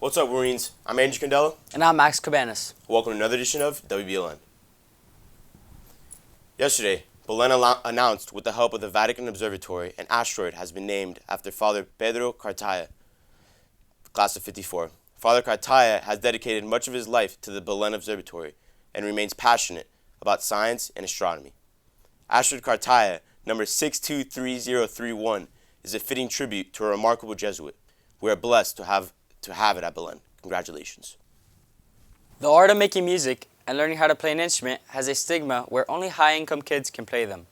What's up, Marines? I'm Andrew Candela. And I'm Max Cabanas. Welcome to another edition of WBLN. Yesterday, Belen announced with the help of the Vatican Observatory, an asteroid has been named after Father Pedro Cartaya, class of 54. Father Cartaya has dedicated much of his life to the Belen Observatory and remains passionate about science and astronomy. Asteroid Cartaya, number 623031, is a fitting tribute to a remarkable Jesuit. We are blessed to have it at Belen. Congratulations. The art of making music and learning how to play an instrument has a stigma where only high-income kids can play them.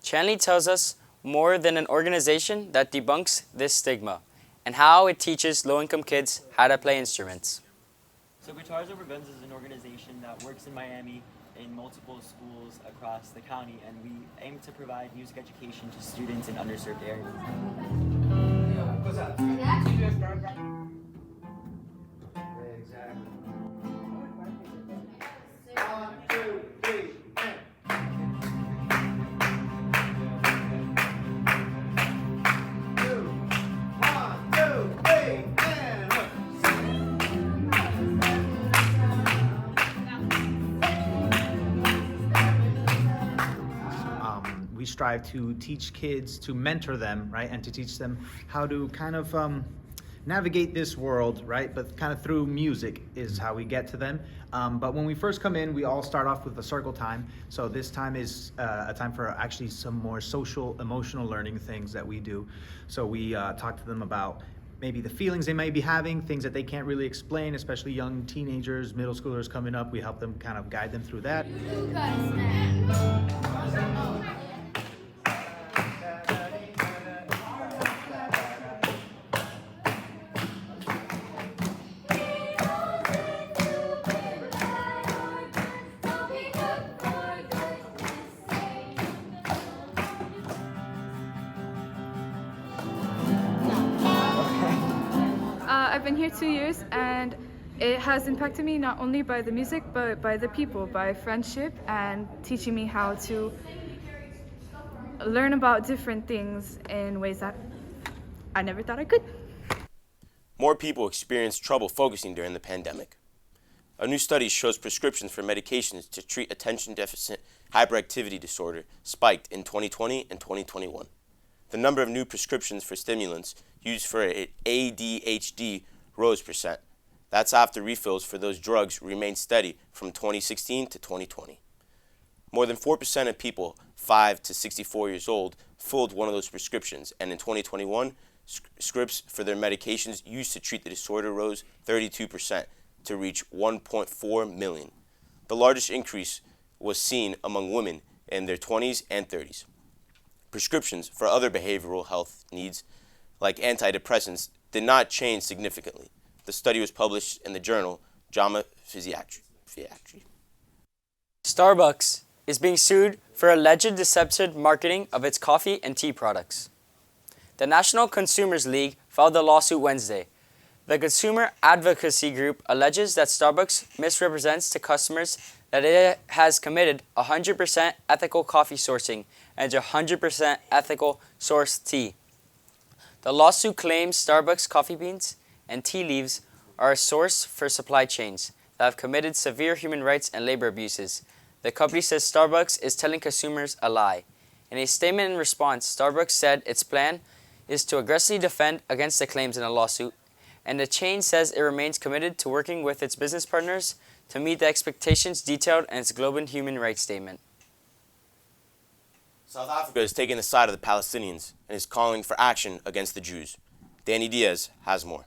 Chanley tells us more than an organization that debunks this stigma and how it teaches low-income kids how to play instruments. So Guitars Over Guns is an organization that works in Miami in multiple schools across the county, and we aim to provide music education to students in underserved areas. We strive to teach kids, to mentor them, right, and to teach them how to kind of navigate this world, right, but kind of through music is how we get to them. But when we first come in, we all start off with a circle time. So this time is a time for actually some more social, emotional learning things that we do. So we talk to them about maybe the feelings they might be having, things that they can't really explain, especially young teenagers, middle schoolers coming up. We help them kind of guide them through that. I've been here 2 years, and it has impacted me not only by the music but by the people, by friendship, and teaching me how to learn about different things in ways that I never thought I could. More people experienced trouble focusing during the pandemic. A new study shows prescriptions for medications to treat attention deficit hyperactivity disorder spiked in 2020 and 2021. The number of new prescriptions for stimulants used for ADHD rose %. That's after refills for those drugs remained steady from 2016 to 2020. More than 4% of people 5 to 64 years old filled one of those prescriptions, and in 2021, scripts for their medications used to treat the disorder rose 32% to reach 1.4 million. The largest increase was seen among women in their 20s and 30s. Prescriptions for other behavioral health needs, like antidepressants, did not change significantly. The study was published in the journal JAMA Physiatry. Starbucks is being sued for alleged deceptive marketing of its coffee and tea products. The National Consumers League filed a lawsuit Wednesday. The consumer advocacy group alleges that Starbucks misrepresents to customers that it has committed 100% ethical coffee sourcing and 100% ethical sourced tea. The lawsuit claims Starbucks coffee beans and tea leaves are a source for supply chains that have committed severe human rights and labor abuses. The company says Starbucks is telling consumers a lie. In a statement in response, Starbucks said its plan is to aggressively defend against the claims in the lawsuit, and the chain says it remains committed to working with its business partners to meet the expectations detailed in its global human rights statement. South Africa is taking the side of the Palestinians and is calling for action against the Jews. Danny Diaz has more.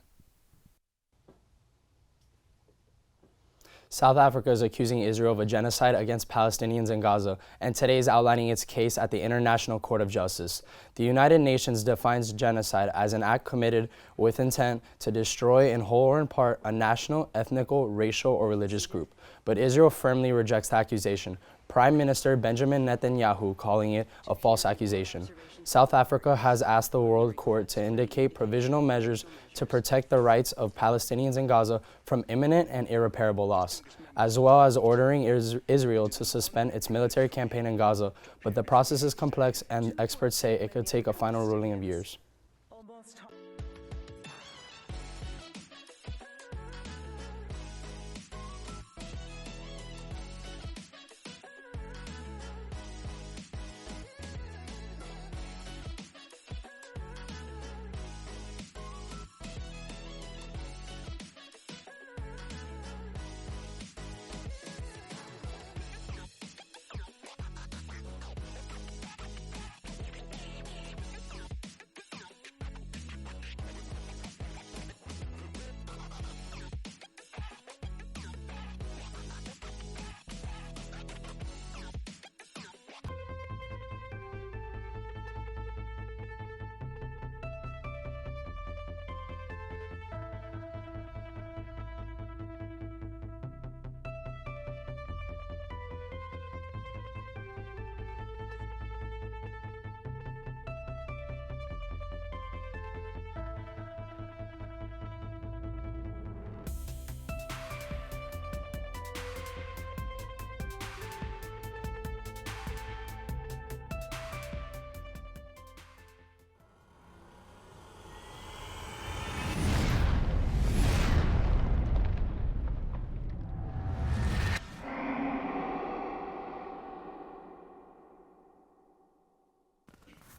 South Africa is accusing Israel of a genocide against Palestinians in Gaza, and today is outlining its case at the International Court of Justice. The United Nations defines genocide as an act committed with intent to destroy in whole or in part a national, ethnical, racial, or religious group. But Israel firmly rejects the accusation, Prime Minister Benjamin Netanyahu calling it a false accusation. South Africa has asked the World Court to indicate provisional measures to protect the rights of Palestinians in Gaza from imminent and irreparable loss, as well as ordering Israel to suspend its military campaign in Gaza. But the process is complex, and experts say it could take a final ruling of years.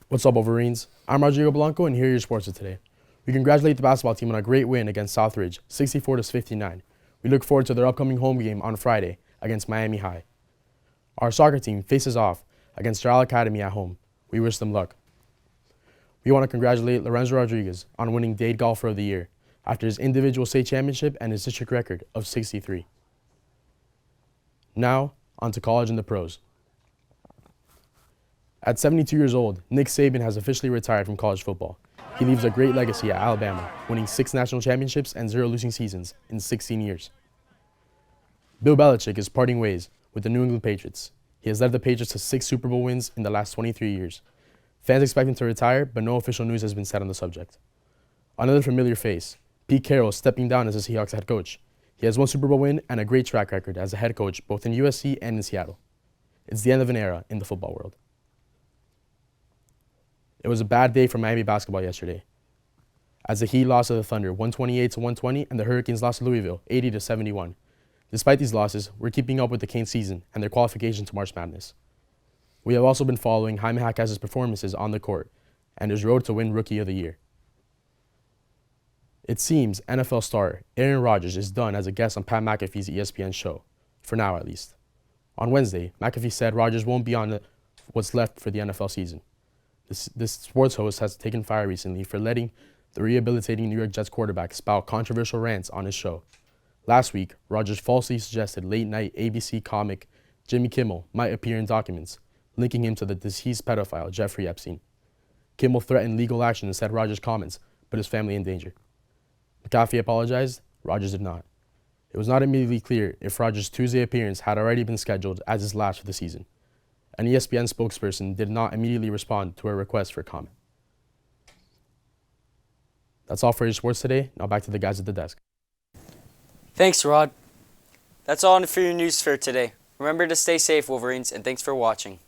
What's up, Wolverines? I'm Rodrigo Blanco, and here are your sports for today. We congratulate the basketball team on a great win against Southridge, 64-59. We look forward to their upcoming home game on Friday against Miami High. Our soccer team faces off against Doral Academy at home. We wish them luck. We want to congratulate Lorenzo Rodriguez on winning Dade Golfer of the Year after his individual state championship and his district record of 63. Now, on to college and the pros. At 72 years old, Nick Saban has officially retired from college football. He leaves a great legacy at Alabama, winning 6 national championships and 0 losing seasons in 16 years. Bill Belichick is parting ways with the New England Patriots. He has led the Patriots to 6 Super Bowl wins in the last 23 years. Fans expect him to retire, but no official news has been said on the subject. Another familiar face, Pete Carroll, stepping down as the Seahawks head coach. He has 1 Super Bowl win and a great track record as a head coach both in USC and in Seattle. It's the end of an era in the football world. It was a bad day for Miami basketball yesterday, as the Heat lost to the Thunder 128-120 and the Hurricanes lost to Louisville 80-71. Despite these losses, we're keeping up with the Canes season and their qualification to March Madness. We have also been following Jaime Jaquez's performances on the court and his road to win Rookie of the Year. It seems NFL star Aaron Rodgers is done as a guest on Pat McAfee's ESPN show, for now at least. On Wednesday, McAfee said Rodgers won't be on what's left for the NFL season. This sports host has taken fire recently for letting the rehabilitating New York Jets quarterback spout controversial rants on his show. Last week, Rodgers falsely suggested late-night ABC comic Jimmy Kimmel might appear in documents, linking him to the deceased pedophile Jeffrey Epstein. Kimmel threatened legal action and said Rodgers' comments put his family in danger. McAfee apologized. Rodgers did not. It was not immediately clear if Rodgers' Tuesday appearance had already been scheduled as his last for the season. An ESPN spokesperson did not immediately respond to a request for comment. That's all for your sports today. Now back to the guys at the desk. Thanks, Rod. That's all for your news for today. Remember to stay safe, Wolverines, and thanks for watching.